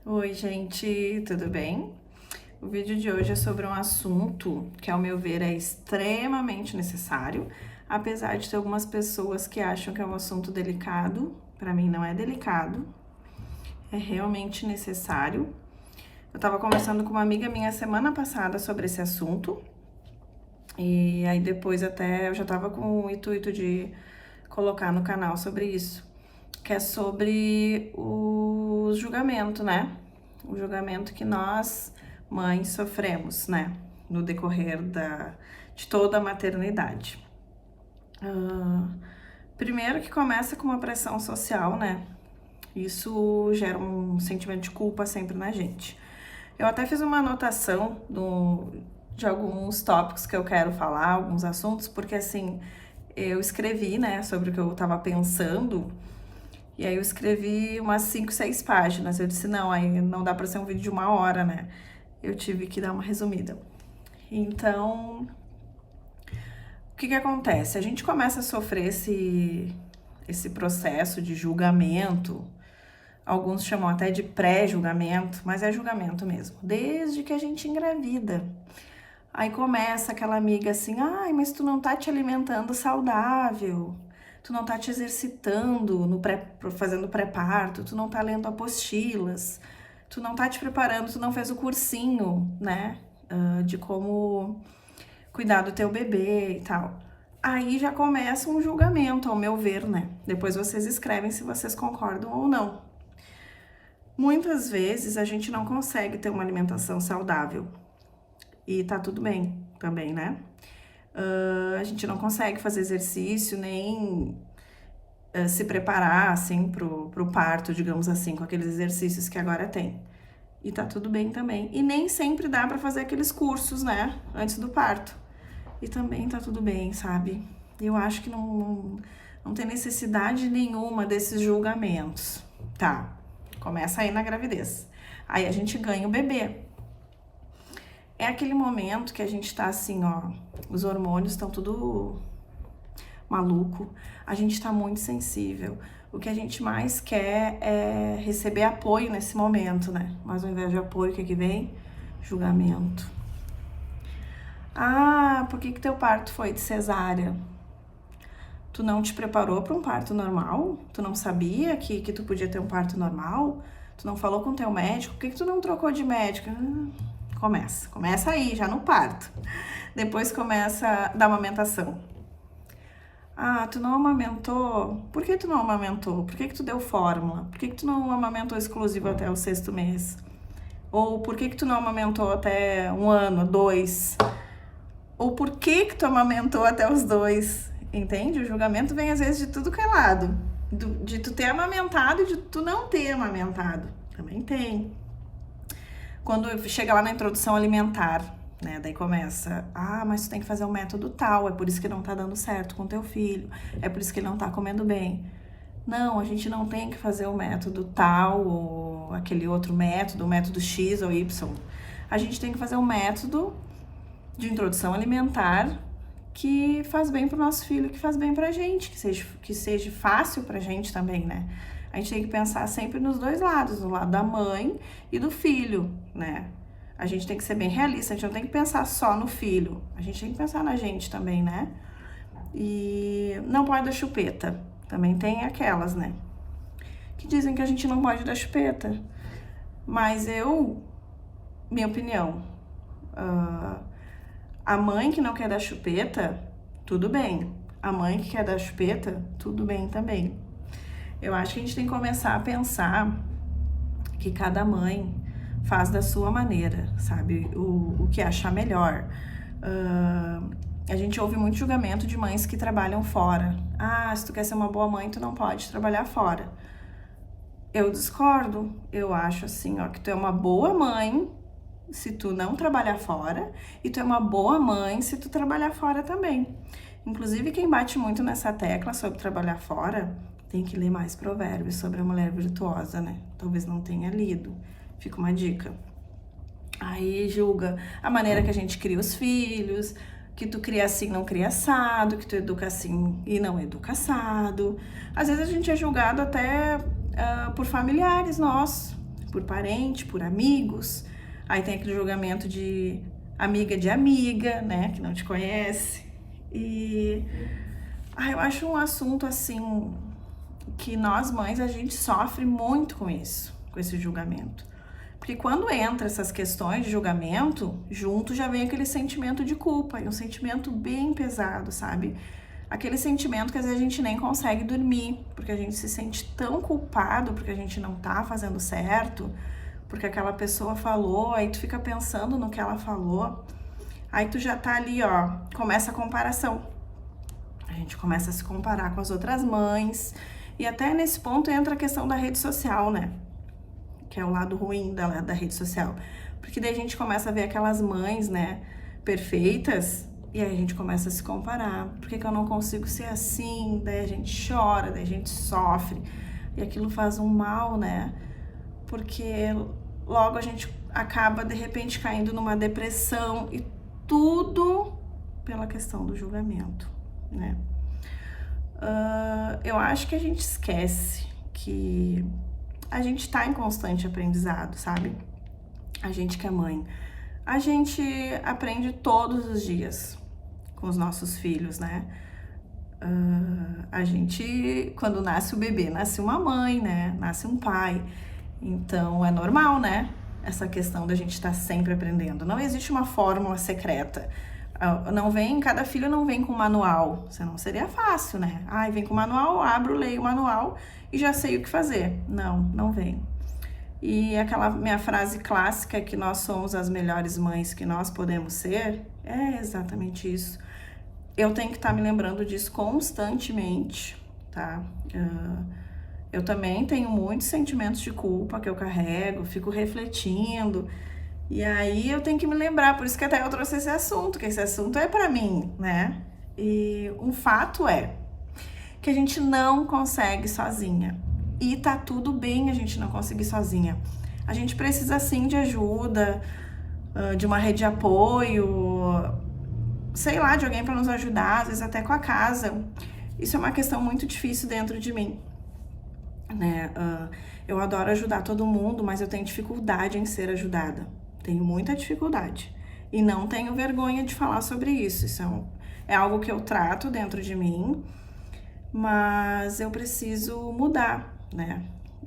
Oi, gente, tudo bem? O vídeo de hoje é sobre um assunto que, ao meu ver, é extremamente necessário, apesar de ter algumas pessoas que acham que é um assunto delicado. Para mim, não é delicado, é realmente necessário. Eu estava conversando com uma amiga minha semana passada sobre esse assunto, e aí depois até eu já estava com o intuito de colocar no canal sobre isso, que é sobre o julgamento, né? O julgamento que nós, mães, sofremos, né? No decorrer de toda a maternidade. Primeiro que começa com uma pressão social, né? Isso gera um sentimento de culpa sempre na gente. Eu até fiz uma anotação de alguns tópicos que eu quero falar, alguns assuntos, porque assim, eu escrevi, né, sobre o que eu tava pensando, e aí eu escrevi umas 5, 6 páginas. Eu disse, não, aí não dá pra ser um vídeo de 1 hora, né? Eu tive que dar uma resumida. Então, o que acontece? A gente começa a sofrer esse processo de julgamento, alguns chamam até de pré-julgamento, mas é julgamento mesmo, desde que a gente engravida. Aí começa aquela amiga assim, ai, mas tu não tá te alimentando saudável, tu não tá te exercitando fazendo pré-parto, tu não tá lendo apostilas, tu não tá te preparando, tu não fez o cursinho, né, de como cuidar do teu bebê e tal. Aí já começa um julgamento, ao meu ver, né? Depois vocês escrevem se vocês concordam ou não. Muitas vezes a gente não consegue ter uma alimentação saudável. E tá tudo bem também, né? A gente não consegue fazer exercício, nem se preparar, assim, pro parto, digamos assim, com aqueles exercícios que agora tem. E tá tudo bem também. E nem sempre dá pra fazer aqueles cursos, né? Antes do parto. E também tá tudo bem, sabe? Eu acho que não tem necessidade nenhuma desses julgamentos. Tá, começa aí na gravidez. Aí a gente ganha o bebê. É aquele momento que a gente tá assim, ó, os hormônios estão tudo maluco, a gente tá muito sensível. O que a gente mais quer é receber apoio nesse momento, né? Mas ao invés de apoio, o que vem? Julgamento. Ah, por que teu parto foi de cesárea? Tu não te preparou para um parto normal? Tu não sabia que tu podia ter um parto normal? Tu não falou com teu médico? Por que tu não trocou de médico? Começa aí, já no parto. Depois começa da amamentação. Ah, tu não amamentou? Por que tu não amamentou? Por que tu deu fórmula? Por que tu não amamentou exclusivo até o 6º mês? Ou por que tu não amamentou até 1 ano, 2? Ou por que tu amamentou até os 2? Entende? O julgamento vem às vezes de tudo que é lado. De tu ter amamentado e de tu não ter amamentado. Também tem. Quando chega lá na introdução alimentar, né? Daí começa, mas tu tem que fazer um método tal, é por isso que não tá dando certo com teu filho, é por isso que ele não tá comendo bem. Não, a gente não tem que fazer o método tal ou aquele outro método, o método X ou Y. A gente tem que fazer um método de introdução alimentar que faz bem pro nosso filho, que faz bem pra gente, que seja fácil pra gente também, né? A gente tem que pensar sempre nos dois lados, no lado da mãe e do filho, né? A gente tem que ser bem realista, a gente não tem que pensar só no filho, a gente tem que pensar na gente também, né? E não pode dar chupeta, também tem aquelas, né? Que dizem que a gente não pode dar chupeta, mas minha opinião, a mãe que não quer dar chupeta, tudo bem. A mãe que quer dar chupeta, tudo bem também. Eu acho que a gente tem que começar a pensar que cada mãe faz da sua maneira, sabe? O que achar melhor. A gente ouve muito julgamento de mães que trabalham fora. Ah, se tu quer ser uma boa mãe, tu não pode trabalhar fora. Eu discordo. Eu acho assim, ó, que tu é uma boa mãe se tu não trabalhar fora, e tu é uma boa mãe se tu trabalhar fora também. Inclusive, quem bate muito nessa tecla sobre trabalhar fora, tem que ler mais Provérbios sobre a mulher virtuosa, né? Talvez não tenha lido. Fica uma dica. Aí julga a maneira que a gente cria os filhos, que tu cria assim, não cria assado, que tu educa assim e não educa assado. Às vezes a gente é julgado até por familiares nossos, por parente, por amigos. Aí tem aquele julgamento de amiga, né, que não te conhece. E eu acho um assunto assim que nós mães a gente sofre muito com isso, com esse julgamento. Porque quando entra essas questões de julgamento, junto já vem aquele sentimento de culpa, e um sentimento bem pesado, sabe? Aquele sentimento que às vezes a gente nem consegue dormir, porque a gente se sente tão culpado porque a gente não tá fazendo certo, porque aquela pessoa falou, aí tu fica pensando no que ela falou, aí tu já tá ali, ó, começa a comparação. A gente começa a se comparar com as outras mães, e até nesse ponto entra a questão da rede social, né? Que é o lado ruim da rede social. Porque daí a gente começa a ver aquelas mães, né, perfeitas, e aí a gente começa a se comparar. Por que eu não consigo ser assim? Daí a gente chora, daí a gente sofre. E aquilo faz um mal, né? Porque logo a gente acaba, de repente, caindo numa depressão, e tudo pela questão do julgamento, né? Eu acho que a gente esquece que a gente tá em constante aprendizado, sabe? A gente que é mãe. A gente aprende todos os dias com os nossos filhos, né? A gente, quando nasce o bebê, nasce uma mãe, né? Nasce um pai. Então, é normal, né? Essa questão da gente estar sempre aprendendo. Não existe uma fórmula secreta. Não vem, cada filho não vem com manual, senão seria fácil, né? Vem com manual, abro, leio o manual e já sei o que fazer. Não vem. E aquela minha frase clássica que nós somos as melhores mães que nós podemos ser, é exatamente isso. Eu tenho que estar me lembrando disso constantemente, tá? Eu também tenho muitos sentimentos de culpa que eu carrego, fico refletindo. E aí eu tenho que me lembrar, por isso que até eu trouxe esse assunto, que esse assunto é pra mim, né? E um fato é que a gente não consegue sozinha. E tá tudo bem a gente não conseguir sozinha. A gente precisa sim de ajuda, de uma rede de apoio, sei lá, de alguém para nos ajudar, às vezes até com a casa. Isso é uma questão muito difícil dentro de mim, né? Eu adoro ajudar todo mundo, mas eu tenho dificuldade em ser ajudada. Tenho muita dificuldade. E não tenho vergonha de falar sobre isso. Isso é algo que eu trato dentro de mim, mas eu preciso mudar, né?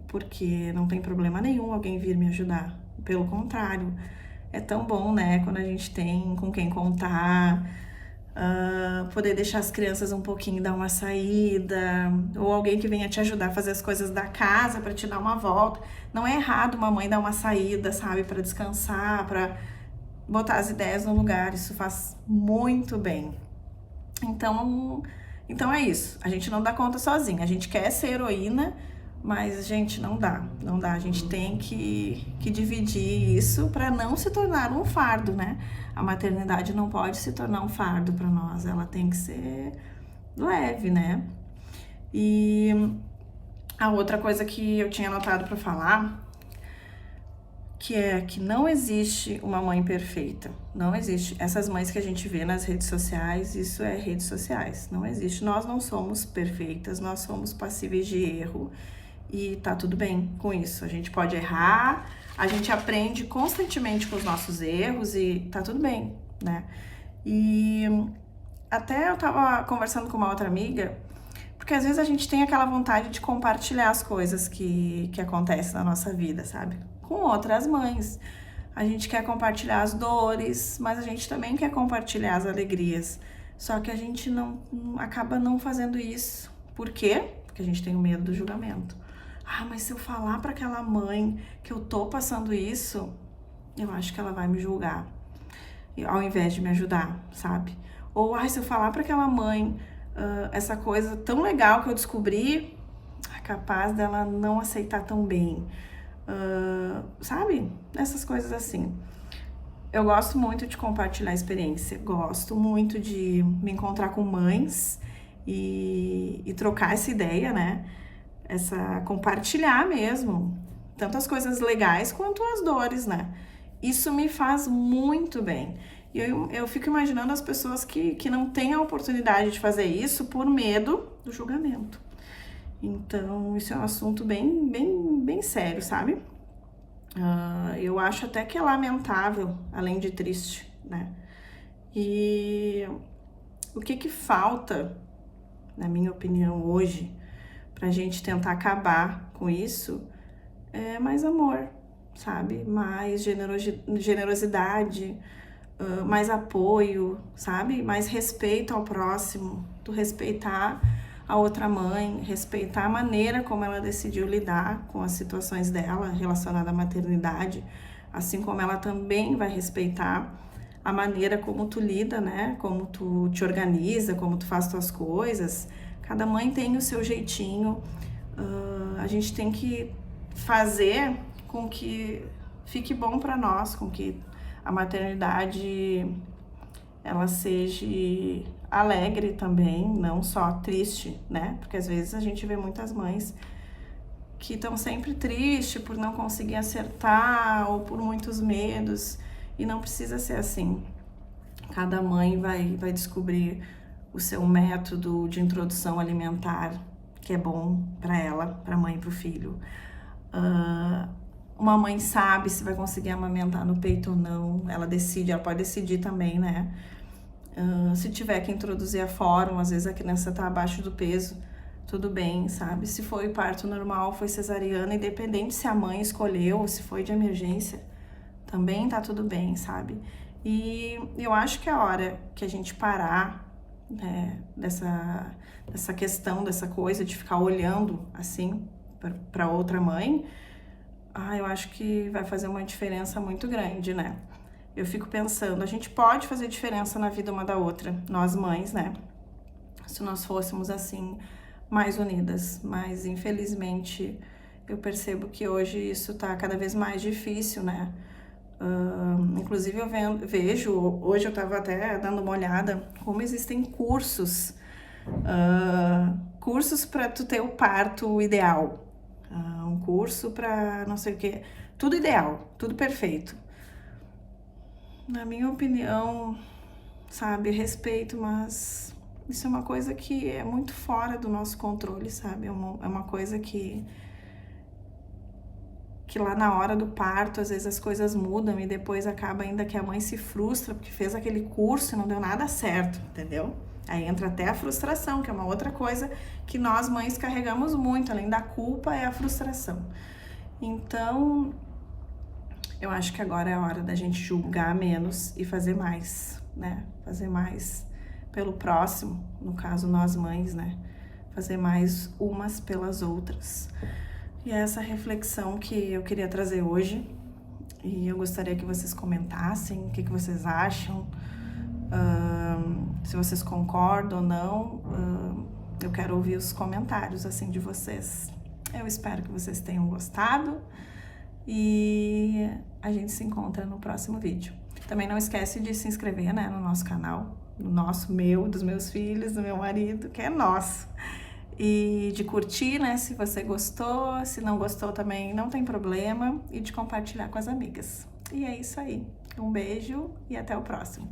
Porque não tem problema nenhum alguém vir me ajudar. Pelo contrário, é tão bom, né? Quando a gente tem com quem contar, poder deixar as crianças um pouquinho, dar uma saída, ou alguém que venha te ajudar a fazer as coisas da casa para te dar uma volta. Não é errado uma mãe dar uma saída, sabe? Para descansar, para botar as ideias no lugar. Isso faz muito bem. Então é isso. A gente não dá conta sozinha. A gente quer ser heroína, mas, gente, não dá. A gente tem que dividir isso para não se tornar um fardo, né? A maternidade não pode se tornar um fardo para nós. Ela tem que ser leve, né? E a outra coisa que eu tinha anotado para falar, que é que não existe uma mãe perfeita. Não existe. Essas mães que a gente vê nas redes sociais, isso é redes sociais. Não existe. Nós não somos perfeitas, nós somos passíveis de erro. E tá tudo bem com isso. A gente pode errar, a gente aprende constantemente com os nossos erros e tá tudo bem, né? E até eu tava conversando com uma outra amiga, porque às vezes a gente tem aquela vontade de compartilhar as coisas que acontecem na nossa vida, sabe? Com outras mães. A gente quer compartilhar as dores, mas a gente também quer compartilhar as alegrias. Só que a gente acaba não fazendo isso. Por quê? Porque a gente tem o medo do julgamento. Mas se eu falar para aquela mãe que eu tô passando isso, eu acho que ela vai me julgar, ao invés de me ajudar, sabe? Ou, se eu falar para aquela mãe essa coisa tão legal que eu descobri, é capaz dela não aceitar tão bem, sabe? Essas coisas assim. Eu gosto muito de compartilhar experiência, gosto muito de me encontrar com mães e trocar essa ideia, né? Compartilhar mesmo, tanto as coisas legais quanto as dores, né? Isso me faz muito bem. E eu fico imaginando as pessoas que não têm a oportunidade de fazer isso por medo do julgamento. Então, isso é um assunto bem sério, sabe? Eu acho até que é lamentável, além de triste, né? E o que falta, na minha opinião, hoje, pra gente tentar acabar com isso, é mais amor, sabe? Mais generosidade, mais apoio, sabe? Mais respeito ao próximo, tu respeitar a outra mãe, respeitar a maneira como ela decidiu lidar com as situações dela relacionada à maternidade, assim como ela também vai respeitar a maneira como tu lida, né? Como tu te organiza, como tu faz tuas coisas. Cada mãe tem o seu jeitinho. A gente tem que fazer com que fique bom para nós, com que a maternidade ela seja alegre também, não só triste, né? Porque às vezes a gente vê muitas mães que estão sempre tristes por não conseguir acertar ou por muitos medos, e não precisa ser assim. Cada mãe vai descobrir o seu método de introdução alimentar que é bom para ela, para a mãe e para o filho. Uma mãe sabe se vai conseguir amamentar no peito ou não, ela decide, ela pode decidir também, né? Se tiver que introduzir a fórmula, às vezes a criança tá abaixo do peso, tudo bem, sabe? Se foi parto normal, foi cesariana, independente se a mãe escolheu ou se foi de emergência, também tá tudo bem, sabe? E eu acho que é a hora que a gente parar, né, dessa questão, dessa coisa de ficar olhando assim para outra mãe, eu acho que vai fazer uma diferença muito grande, né? Eu fico pensando, a gente pode fazer diferença na vida uma da outra, nós mães, né? Se nós fôssemos assim, mais unidas, mas infelizmente eu percebo que hoje isso tá cada vez mais difícil, né? Inclusive eu vejo, hoje eu tava até dando uma olhada, como existem cursos, cursos para tu ter o parto ideal, um curso para não sei o que, tudo ideal, tudo perfeito. Na minha opinião, sabe, respeito, mas isso é uma coisa que é muito fora do nosso controle, sabe? É uma coisa que lá na hora do parto, às vezes as coisas mudam e depois acaba ainda que a mãe se frustra porque fez aquele curso e não deu nada certo, entendeu? Aí entra até a frustração, que é uma outra coisa que nós mães carregamos muito, além da culpa, é a frustração. Então, eu acho que agora é a hora da gente julgar menos e fazer mais, né? Fazer mais pelo próximo, no caso nós mães, né? Fazer mais umas pelas outras. E é essa reflexão que eu queria trazer hoje. E eu gostaria que vocês comentassem o que vocês acham, se vocês concordam ou não. Eu quero ouvir os comentários assim de vocês. Eu espero que vocês tenham gostado e a gente se encontra no próximo vídeo. Também não esquece de se inscrever, né, no nosso canal, no nosso, dos meus filhos, do meu marido, que é nosso. E de curtir, né, se você gostou, se não gostou também não tem problema, e de compartilhar com as amigas. E é isso aí. Um beijo e até o próximo.